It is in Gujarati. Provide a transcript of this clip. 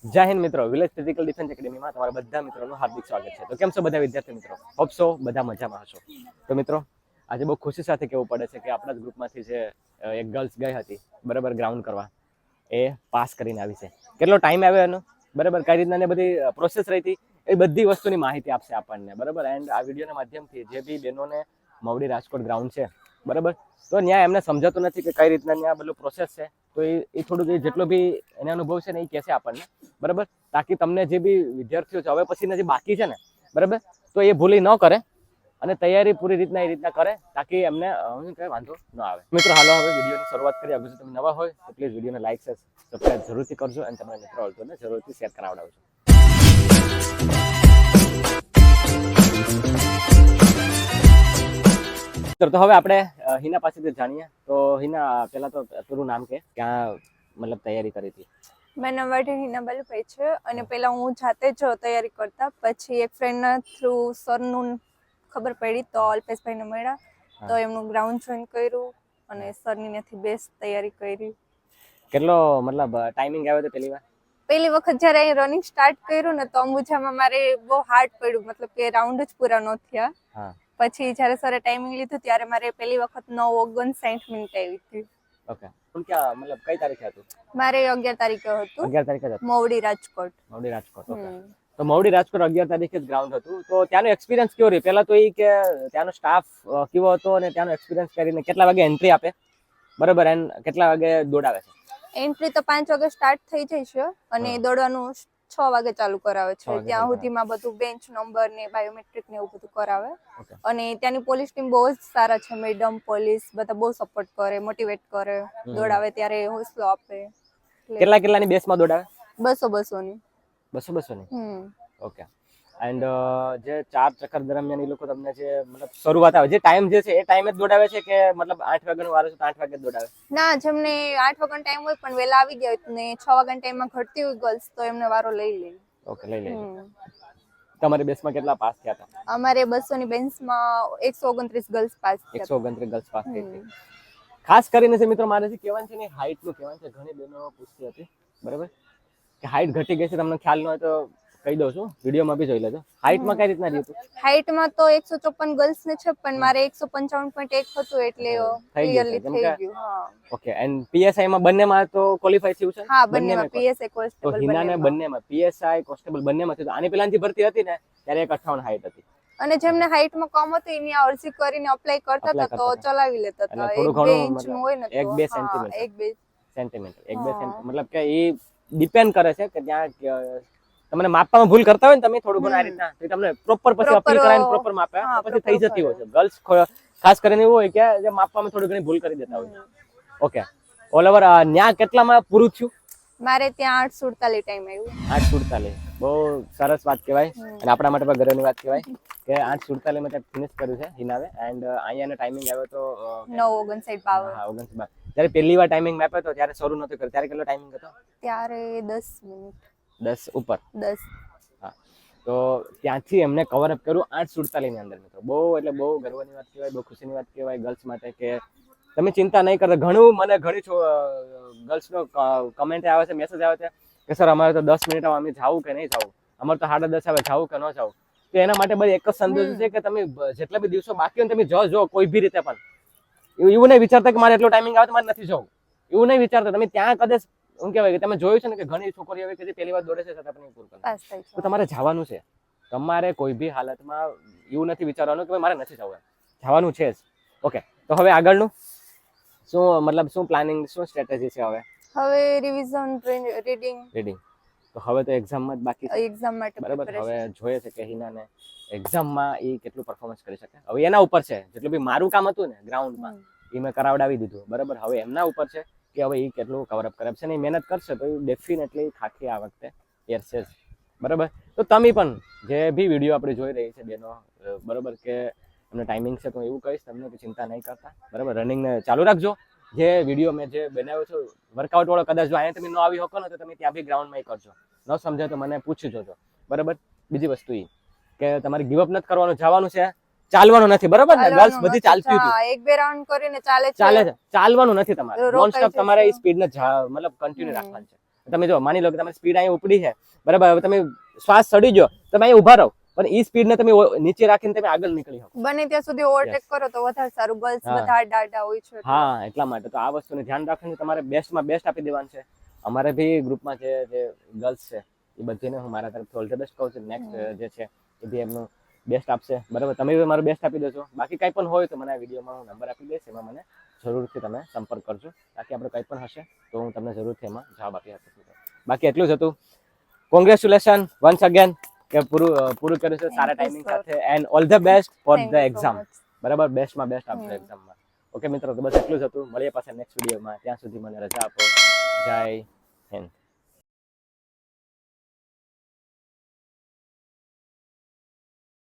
જય હિન્દ મિત્રો, વિલેજ ફિઝિકલ ડિફેન્સ એકેડેમીમાં તમારા બધા મિત્રોનું હાર્દિક સ્વાગત છે. તો કેમ છો બધા વિદ્યાર્થી મિત્રો? હોપ સો બધા મજામાં હશો. તો મિત્રો આજે બહુ ખુશી સાથે કહેવું પડે છે કે આપણા જ ગ્રુપમાંથી જે એક ગર્લ્સ ગઈ હતી બરાબર ગ્રાઉન્ડ કરવા, એ પાસ કરીને આવી છે. કેટલો ટાઈમ આવ્યો એનો બરાબર, કઈ રીતના બધી પ્રોસેસ રહી હતી એ બધી વસ્તુની માહિતી આપશે આપણને બરાબર. એન્ડ આ વિડીયોના માધ્યમથી જે બી બહેનોને મવડી રાજકોટ ગ્રાઉન્ડ છે બરાબર, તો ત્યાં એમને સમજાતું નથી કે કઈ રીતના ત્યાં બધું પ્રોસેસ છે, તો એ થોડુંક જેટલો બી એને અનુભવ છે ને એ કહેશે આપણને બરાબર, તાકી તમને જે બી વિદ્યાર્થીઓ છે હવે પછીના જે બાકી છે ને બરાબર, તો એ ભૂલી ન કરે અને તૈયારી પૂરી રીતના એ રીતના કરે, તાકી એમને કઈ વાંધો ન આવે. મિત્રો હાલો હવે વિડીયોની શરૂઆત કરીએ. અગર તમે નવા હોય તો પ્લીઝ વિડીયોને લાઈક છે સબસ્ક્રાઇબ જરૂરથી કરજો અને તમારા મિત્રો અવતોને જરૂરથી શેર કરાવડાવજો. તો હવે આપણે હિના પાસેથી જાણીએ. તો હિના, પહેલા તો તારું નામ કે ક્યાં મતલબ તૈયારી કરી હતી? મારું નામ વાઢેર હિના બાલુભાઈ છે અને પહેલા હું જાતે જ તૈયારી કરતા, પછી એક ફ્રેન્ડના થ્રુ સરનું ખબર પડી તો અલ્પેશભાઈને મળ્યા, તો એમનું ગ્રાઉન્ડ જોઈન કર્યું અને સરની ત્યાંથી બેસ્ટ તૈયારી કરી. કેટલો મતલબ ટાઈમિંગ આવ્યો હતો પહેલી વખત જ્યારે અહીં રનિંગ સ્ટાર્ટ કર્યું ને તો અંબુજામાં મારે બહુ હાર્ડ પડ્યું, મતલબ કે રાઉન્ડ જ પૂરા ન થયા. પછી જ્યારે સરે ટાઈમિંગ લીધું ત્યારે મારે પહેલી વખત 9:59 મિનિટ આવી હતી. ઓકે, પણ ક્યાં મતલબ કઈ તારીખે હતું? મારે 11 તારીખે હતું. 11 તારીખે હતું મવડી રાજકોટ. મવડી રાજકોટ. ઓકે, તો મવડી રાજકોટ 11 તારીખે જ ગ્રાઉન્ડ હતું. તો ત્યાંનો એક્સપિરિયન્સ કેવો રહ્યો? પહેલા તો એ કે ત્યાંનો સ્ટાફ કેવો હતો અને ત્યાંનો એક્સપિરિયન્સ કરીને કેટલા વાગે એન્ટ્રી આપે બરાબર, એન્ડ કેટલા વાગે દોડાવે છે? એન્ટ્રી તો 5 વાગે સ્ટાર્ટ થઈ જાય છે અને દોડવાનું 6 વાગે ચાલુ કરાવે છે. ત્યાં સુધીમાં બધું બેન્ચ નંબર ને બાયોમેટ્રિક ને એવું બધું કરાવે. અને ત્યાંની પોલીસ ટીમ બહુ જ સારા છે. મેડમ, પોલીસ બધા બહુ સપોર્ટ કરે, મોટિવેટ કરે, દોડાવે ત્યારે હોસલો આપે. કેટલાની બેસમાં દોડાવે? 200 ની. 200 ની. ઓકે, એન્ડ જે 4 ચક્કર દરમિયાન એ લોકો તમને જે મતલબ શરૂઆત આવે જે ટાઈમ જે છે એ ટાઈમે જ દોડાવે છે કે મતલબ 8 વાગ્યાનો વારો છે તો 8 વાગે જ દોડાવે? ના, જેમને 8 વાગ્યાનો ટાઈમ હોય પણ વહેલા આવી ગયા હોય ને 6 વાગ્યાના ટાઈમમાં ઘટતી હોય ગર્લ્સ તો એમને વારો લઈ લે. ઓકે, લઈ લે. તમારી બેસમાં કેટલા પાસ થયા હતા? અમારે 200 ની બેન્ચમાં 129 ગર્લ્સ પાસ થયા. 129 ગર્લ્સ પાસ થઈ હતી. ખાસ કરીને છે મિત્રો મારે જે કહેવાનું છે ને હાઈટ નું કહેવાનું છે. ઘણી બહેનો પૂછતી હતી બરાબર કે હાઈટ ઘટી ગઈ છે, તમને ખ્યાલ ન હોય તો કહી દઉં છું, વિડીયોમાં બી જોઈ લેજો. હાઈટમાં કઈ રીતના રહ્યું હતું? હાઈટમાં તો 154 ગર્લ્સ ને છે પણ મારે 155.1 હતું એટલે ક્લિયરલી થઈ ગયું. હા. ઓકે, એન્ડ પીએસઆઈ માં બંનેમાં તો ક્વોલિફાઈ થયું છે? હા, બંનેમાં પીએસઆઈ કોન્સ્ટેબલ. તો હિનાને બંનેમાં પીએસઆઈ કોન્સ્ટેબલ બંનેમાં થયું. આની પહેલાની જે ભરતી હતી ને ત્યારે 158 હાઈટ હતી. અને જેમને હાઈટમાં કમ હતું એની અરજી કરીને અપ્લાય કરતા હતા તો ચલાવી લેતા હતા. થોડું ઘણું હોય ને 1-2 સેન્ટીમીટર મતલબ કે એ ડિપેન્ડ કરે છે કે ત્યાં તમને માપવામાં ભૂલ કરતા હોય ને તમે થોડું ઘણું આ રીતના તો તમને પ્રોપર પછી અપીલ કરાવીને પ્રોપર માપે પછી થઈ જતી હોય છે. ગર્લ્સ ખાસ કરીને એવું હોય કે જે માપવામાં થોડી ઘણી ભૂલ કરી દેતા હોય. ઓકે, ઓલ ઓવર ન્યા કેટલામાં પૂરું થયું? મારે ત્યાં 8:47 ટાઈમ આવ્યું. 8:47 બહુ સરસ વાત કહેવાય અને આપણા માટે પણ ગર્વની વાત કહેવાય કે 8:47 માં ફિનિશ કર્યું છે હિનાવે. એન્ડ અહીંયાનો ટાઈમિંગ આવ્યો તો 9:59. હા, 29. જ્યારે પહેલી વાર ટાઈમિંગ માપ્યો તો ત્યારે શરૂ નતો કર્યો ત્યારે કેટલો ટાઈમિંગ હતો? ત્યારે 10 મિનિટ. 10 ઉપર. 10. હા, તો ત્યાંથી એમને કવર અપ કર્યું 8:47 ની અંદર મિત્રો. બહુ એટલે બહુ ગર્વની વાત કહેવાય, બહુ ખુશીની વાત કહેવાય ગર્લ્સ માટે કે તમે ચિંતા નહીં કરતા. મને ઘણી ગર્લ્સનો કમેન્ટ આવે છે, મેસેજ આવે છે કે સર અમારે તો 10 મિનિટમાં અમે જાવું કે નહીં જાવું, અમારે તો 10:30 આવે જાવું કે ન જાવું. તો એના માટે બધી એક જ સંદેશ છે કે તમે જેટલા બી દિવસો બાકી હોય તમે જો કોઈ બી રીતે પણ એવું નહીં વિચારતા કે મારે એટલો ટાઈમિંગ આવે તો મારે નથી જવું, એવું નહીં વિચારતા. તમે ત્યાં કદાચ શું કહેવાય કે તમે જોયું છે ને કે ઘણી છોકરીઓ એવી કે જે પહેલી વાર દોડે છે છતાં પણ પૂરું કરે, તો તમારે જવાનું છે. તમારે કોઈ બી હાલતમાં એવું નથી વિચારવાનું કે મારે નથી જવું, જવાનું છે જ. ઓકે, તો હવે આગળનું શું પ્લાનિંગ, શું સ્ટ્રેટેજી છે હવે રિવિઝન, રીડિંગ. તો હવે તો એક્ઝામમાં જ બાકી છે એક્ઝામ માટે બરાબર. હવે જોઈએ છે કે હિનાને એક્ઝામમાં એ કેટલું પરફોર્મન્સ કરી શકે. હવે એના ઉપર છે, જેટલું બી મારું કામ હતું ને ગ્રાઉન્ડમાં એ મેં કરાવડાવી દીધું બરાબર. હવે એમના ઉપર છે કે હવે એ કેટલું કવરઅપ કરે છે ને એ મહેનત કરશે તો એ ડેફિનેટલી ખાખી આ વખતે પહેરશે જ બરાબર. તો તમે પણ જે બી વિડીયો આપણે જોઈ રહી છે બેનો બરાબર કે એમનો ટાઈમિંગ છે તો એવું કહીશ તમને કે ચિંતા નહીં કરતા બરાબર. રનિંગને ચાલુ રાખજો. જે વિડીયો મેં જે બનાવ્યો છે વર્કઆઉટ વાળો, કદાચ જો અહીંયા તમે ન આવી શકો ને તો તમે ત્યાં બી ગ્રાઉન્ડમાં કરજો. ન સમજાય તો મને પૂછી જોજો બરાબર. બીજી વસ્તુ એ કે તમારે ગીવ અપ નથી કરવાનું, જવાનું છે, ચાલવાનું નથી બરાબર ને. ગર્લ્સ બધી ચાલતી હતી, 1-2 રાઉન્ડ કરીને ચાલે છે, ચાલવાનું નથી તમારે. નોન સ્ટોપ તમારે એ સ્પીડ ને મતલબ કન્ટિન્યુ રાખવાની છે. તમે જો માની લો કે તમે સ્પીડ અહીંયા ઉપડી છે બરાબર, હવે તમે શ્વાસ ચડી ગયો તમે અહીંયા ઊભા રહો, પણ ઈ સ્પીડ ને તમે નીચે રાખીને તમે આગળ નીકળી શકો. બને ત્યાં સુધી ઓવરટેક કરો તો વધારે સારું. ગર્લ્સ હા. બધા ડાડા હોય છે. હા, એટલા માટે તો આ વસ્તુને ધ્યાન રાખીને તમારે બેસ્ટમાં બેસ્ટ આપી દેવાનું છે. અમારે બી ગ્રુપમાં જે ગર્લ્સ છે એ બધીને હું મારા તરફથી ઓલ ધ બેસ્ટ કહું છું. નેક્સ્ટ જે છે એ બી એમનું બેસ્ટ આપશે બરાબર. તમે બી મારું બેસ્ટ આપી દેજો. બાકી કંઈ પણ હોય તો મને આ વિડીયોમાં હું નંબર આપી દઈશ, એમાં મને જરૂરથી તમે સંપર્ક કરજો. બાકી આપણે કંઈ પણ હશે તો હું તમને જરૂરથી એમાં જવાબ આપી શકું. બાકી એટલું જ હતું. કોંગ્રેચ્યુલેશન વન્સ અગેન કે પૂરું કર્યું છે સારા ટાઈમિંગ સાથે, and all the best for the exam બરાબર. બેસ્ટમાં બેસ્ટ આપજો એક્ઝામમાં. ઓકે મિત્રો, તો બસ એટલું જ હતું. મળીએ પાછા નેક્સ્ટ વિડીયોમાં. ત્યાં સુધી મને રજા આપો. જય હિન્દ.